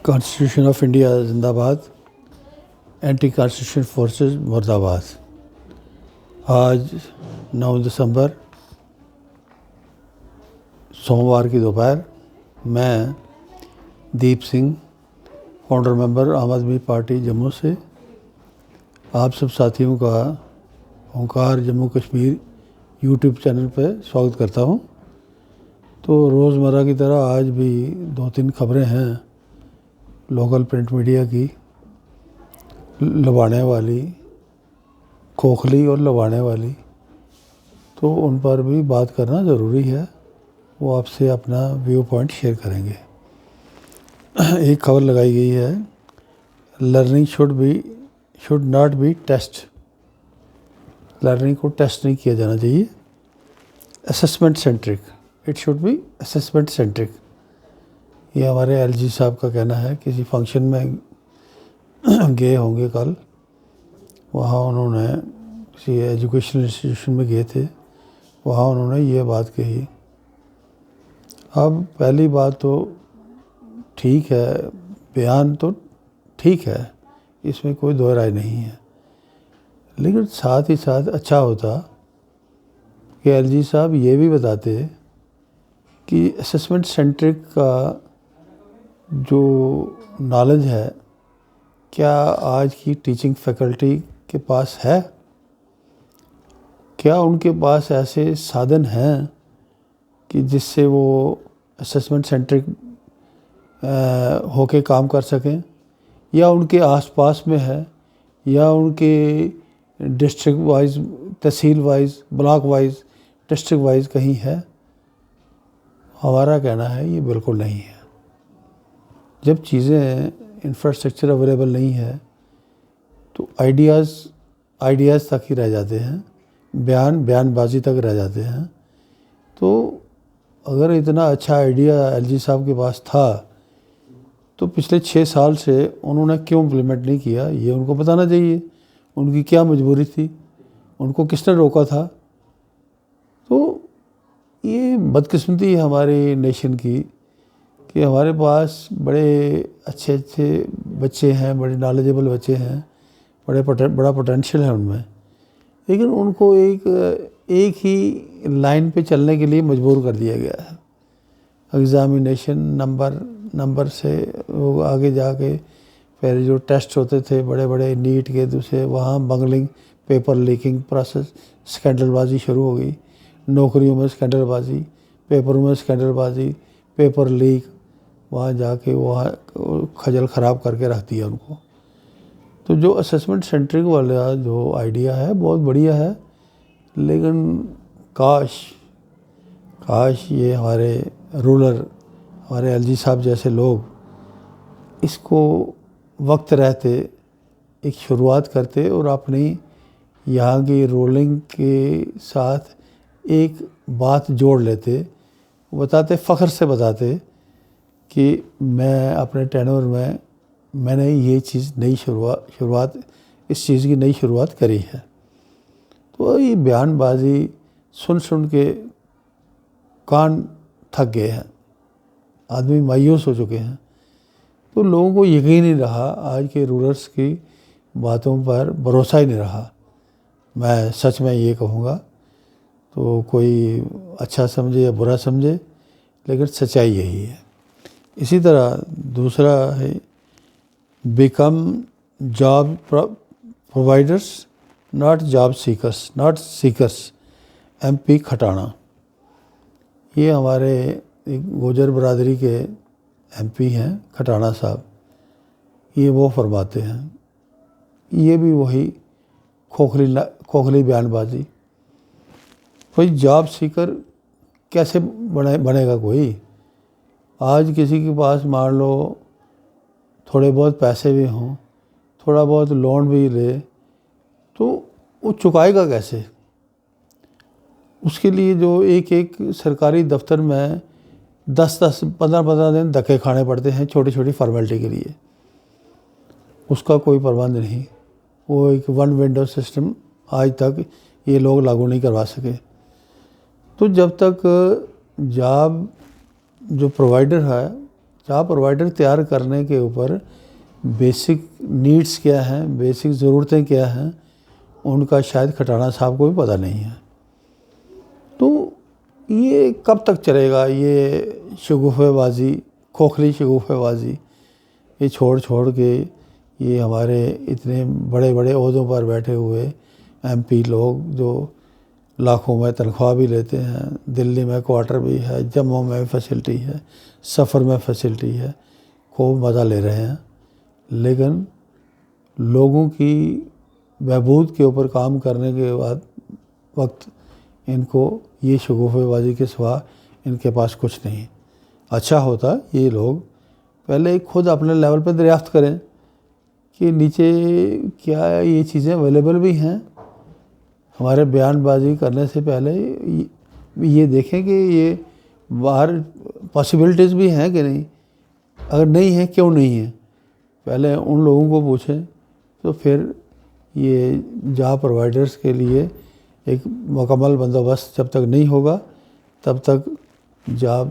Constitution of India زندہ باد، anti constitution forces مرد آباد۔ آج 9 دسمبر سوموار کی دوپہر میں دیپ سنگھ، فاؤنڈر ممبر عام آدمی پارٹی جموں سے آپ سب ساتھیوں کا اوںکار جموں کشمیر یوٹیوب چینل پہ سواگت کرتا ہوں۔ تو روزمرہ کی طرح آج بھی 2-3 خبریں ہیں لوکل پرنٹ میڈیا کی، لبانے والی، کھوکھلی اور لبانے والی، تو ان پر بھی بات کرنا ضروری ہے۔ وہ آپ سے اپنا ویو پوائنٹ شیئر کریں گے۔ ایک خبر لگائی گئی ہے، learning should not be test, learning کو ٹیسٹ نہیں کیا جانا چاہیے، assessment centric, it should be assessment centric. یہ ہمارے ایل جی صاحب کا کہنا ہے۔ کسی فنکشن میں گئے ہوں گے کل، وہاں انہوں نے کسی ایجوکیشنل انسٹیٹیوشن میں گئے تھے، وہاں انہوں نے یہ بات کہی۔ اب پہلی بات تو ٹھیک ہے، بیان تو ٹھیک ہے، اس میں کوئی دو رائے نہیں ہے، لیکن ساتھ ہی ساتھ اچھا ہوتا کہ ایل جی صاحب یہ بھی بتاتے کہ اسسمنٹ سینٹرک کا جو نالج ہے کیا آج کی ٹیچنگ فیکلٹی کے پاس ہے؟ کیا ان کے پاس ایسے سادھن ہیں کہ جس سے وہ اسسمنٹ سینٹرک ہو کے کام کر سکیں، یا ان کے آس پاس میں ہے، یا ان کے ڈسٹرکٹ وائز، تحصیل wise, block wise, district wise کہیں ہے؟ ہمارا کہنا ہے یہ بالکل نہیں ہے۔ جب چیزیں انفراسٹرکچر اویلیبل نہیں ہے تو آئیڈیاز تک ہی رہ جاتے ہیں، بیان بازی تک رہ جاتے ہیں۔ تو اگر اتنا اچھا آئیڈیا ایل جی صاحب کے پاس تھا تو پچھلے 6 سال سے انہوں نے کیوں امپلیمنٹ نہیں کیا؟ یہ ان کو بتانا چاہیے، ان کی کیا مجبوری تھی، ان کو کس نے روکا تھا؟ تو یہ بدقسمتی ہے ہمارے نیشن کی کہ ہمارے پاس بڑے اچھے بچے ہیں، بڑے نالجیبل بچے ہیں، بڑا پوٹینشیل ہے ان میں، لیکن ان کو ایک ہی لائن پہ چلنے کے لیے مجبور کر دیا گیا ہے۔ ایگزامینیشن نمبر سے وہ آگے جا کے پہلے جو ٹیسٹ ہوتے تھے بڑے بڑے نیٹ کے، دوسرے وہاں بنگلنگ، پیپر لیکنگ پروسیس، اسکینڈل بازی شروع ہو گئی، نوکریوں میں اسکینڈل بازی، پیپروں میں اسکینڈل بازی، پیپر لیک، وہاں جا کے وہاں خجل خراب کر کے رکھ دیا ان کو۔ تو جو اسسمنٹ سینٹرک والا جو آئیڈیا ہے بہت بڑھیا ہے، لیکن کاش یہ ہمارے رولر، ہمارے ایل جی صاحب جیسے لوگ اس کو وقت رہتے ایک شروعات کرتے اور اپنی یہاں کی رولنگ کے ساتھ ایک بات جوڑ لیتے، بتاتے، فخر سے بتاتے کہ میں اپنے ٹینور میں نے یہ چیز نئی شروعات اس چیز کی نئی شروعات کری ہے۔ تو یہ بیان بازی سن کے کان تھک گئے ہیں، آدمی مایوس ہو چکے ہیں۔ تو لوگوں کو یقین نہیں رہا، آج کے رولرز کی باتوں پر بھروسہ ہی نہیں رہا۔ میں سچ میں یہ کہوں گا، تو کوئی اچھا سمجھے یا برا سمجھے، لیکن سچائی یہی ہے۔ اسی طرح دوسرا ہے، become job providers not job seekers, M P Khatana. یہ ہمارے ایک گوجر برادری کے ایم پی ہیں کھٹانہ صاحب، یہ وہ فرماتے ہیں، یہ بھی وہی کھوکھلی بیان بازی۔ کوئی جاب سیکر کیسے بنے گا کوئی؟ آج کسی کے پاس مان لو تھوڑے بہت پیسے بھی ہوں، تھوڑا بہت لون بھی لے، تو وہ چکائے گا کیسے؟ اس کے لیے جو ایک سرکاری دفتر میں 15 دن دھکے کھانے پڑتے ہیں چھوٹی چھوٹی فارمیلٹی کے لیے، اس کا کوئی پربند نہیں۔ وہ ایک ون ونڈو سسٹم آج تک یہ لوگ لاگو نہیں کروا سکے۔ تو جب تک جاب جو پرووائڈر ہے جاب پرووائڈر تیار کرنے کے اوپر بیسک نیڈس کیا ہیں، بیسک ضرورتیں کیا ہیں، ان کا شاید کھٹانا صاحب کو بھی پتہ نہیں ہے۔ تو یہ کب تک چلے گا، یہ شگوفے بازی، کھوکھلی شگوفے بازی، یہ چھوڑ کے یہ ہمارے اتنے بڑے بڑے عہدوں پر بیٹھے ہوئے ایم پی لوگ جو لاکھوں میں تنخواہ بھی لیتے ہیں، دلی میں کوارٹر بھی ہے، جموں میں فیسلٹی ہے، سفر میں فیسلٹی ہے، خوب مزہ لے رہے ہیں، لیکن لوگوں کی بہبود کے اوپر کام کرنے کے وقت ان کو یہ شگوفے بازی کے سوا ان کے پاس کچھ نہیں۔ اچھا ہوتا یہ لوگ پہلے خود اپنے لیول پہ دریافت کریں کہ نیچے کیا یہ چیزیں اویلیبل بھی ہیں۔ ہمارے بیان بازی کرنے سے پہلے یہ دیکھیں کہ یہ باہر پاسبلٹیز بھی ہیں کہ نہیں، اگر نہیں ہیں کیوں نہیں ہیں، پہلے ان لوگوں کو پوچھیں۔ تو پھر یہ جاب پرووائڈرز کے لیے ایک مکمل بندوبست جب تک نہیں ہوگا تب تک جاب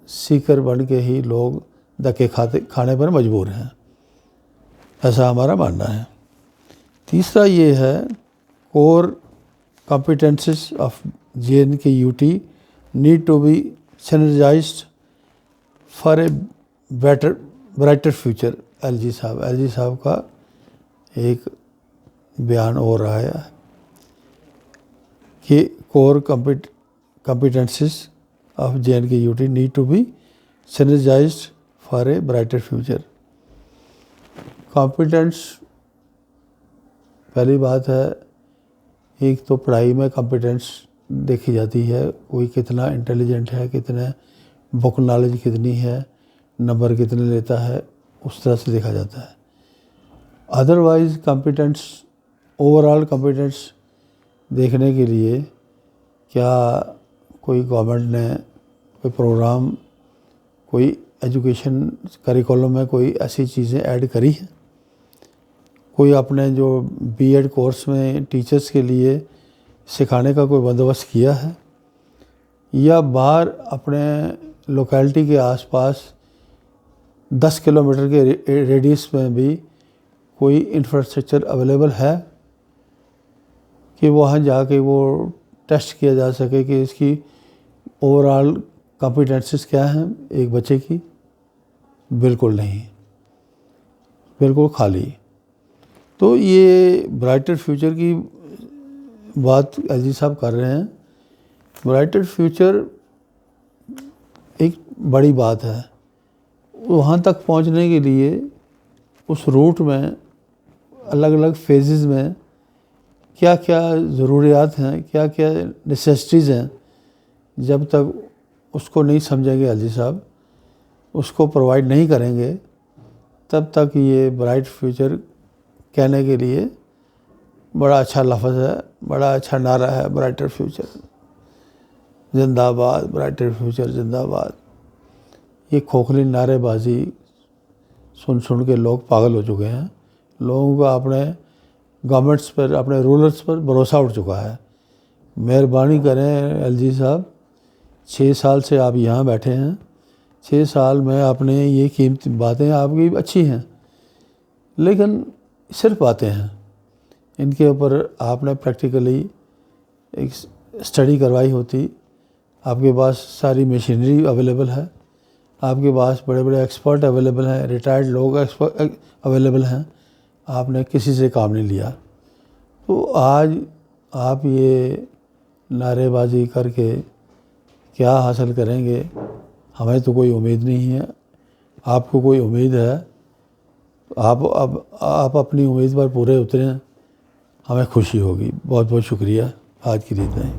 سیکر بن کے ہی لوگ دھکے کھانے پر مجبور ہیں، ایسا ہمارا ماننا ہے۔ تیسرا یہ ہے کور competencies of JNKUT need to be synergized for a brighter future۔ L G صاحب کا ایک بیان ہو رہا ہے کہ core competencies of JNKUT need to be synergized for a brighter future۔ Competence پہلی بات ہے، ایک تو پڑھائی میں کمپیٹنس دیکھی جاتی ہے، کوئی کتنا انٹیلیجنٹ ہے، کتنے بک نالج کتنی ہے، نمبر کتنے لیتا ہے، اس طرح سے دیکھا جاتا ہے۔ Otherwise competence, over all competence دیکھنے کے لیے کیا کوئی گورنمنٹ نے کوئی پروگرام، کوئی ایجوکیشن کریکولم میں کوئی ایسی چیزیں ایڈ کری ہیں، کوئی اپنے جو بی ایڈ کورس میں ٹیچرز کے لیے سکھانے کا کوئی بندوبست کیا ہے، یا باہر اپنے لوکیلٹی کے آس پاس 10 کلومیٹر کے ریڈیس میں بھی کوئی انفراسٹرکچر اویلیبل ہے کہ وہاں جا کے وہ ٹیسٹ کیا جا سکے کہ اس کی اوور آل کمپیٹنسز کیا ہیں ایک بچے کی؟ بالکل نہیں، بالکل خالی۔ تو یہ برائٹر فیوچر کی بات ایل جی صاحب کر رہے ہیں۔ برائٹر فیوچر ایک بڑی بات ہے، وہاں تک پہنچنے کے لیے اس روٹ میں الگ الگ فیزز میں کیا کیا ضروریات ہیں، کیا کیا نیسیسٹیز ہیں، جب تک اس کو نہیں سمجھیں گے ایل جی صاحب، اس کو پرووائڈ نہیں کریں گے، تب تک یہ برائٹ فیوچر کہنے کے لیے بڑا اچھا لفظ ہے، بڑا اچھا نعرہ ہے، برائٹر فیوچر زندہ باد، برائٹر فیوچر زندہ باد۔ یہ کھوکھلی نعرے بازی سن کے لوگ پاگل ہو چکے ہیں، لوگوں کا اپنے گورنمنٹس پر، اپنے رولرز پر بھروسہ اٹھ چکا ہے۔ مہربانی کریں ایل جی صاحب، 6 سال سے آپ یہاں بیٹھے ہیں، 6 سال میں اپنے یہ قیمتی باتیں آپ کی اچھی ہیں، لیکن صرف باتیں ہیں، ان کے اوپر آپ نے پریکٹیکلی ایک اسٹڈی کروائی ہوتی، آپ کے پاس ساری مشینری اویلیبل ہے، آپ کے پاس بڑے بڑے ایکسپرٹ اویلیبل ہیں، ریٹائرڈ لوگ اویلیبل ہیں، آپ نے کسی سے کام نہیں لیا۔ تو آج آپ یہ نعرے بازی کر کے کیا حاصل کریں گے؟ ہمیں تو کوئی امید نہیں ہے، آپ کو کوئی امید ہے، آپ اپنی امید پر پورے اتریں، ہمیں خوشی ہوگی۔ بہت بہت شکریہ آج کی ریت میں۔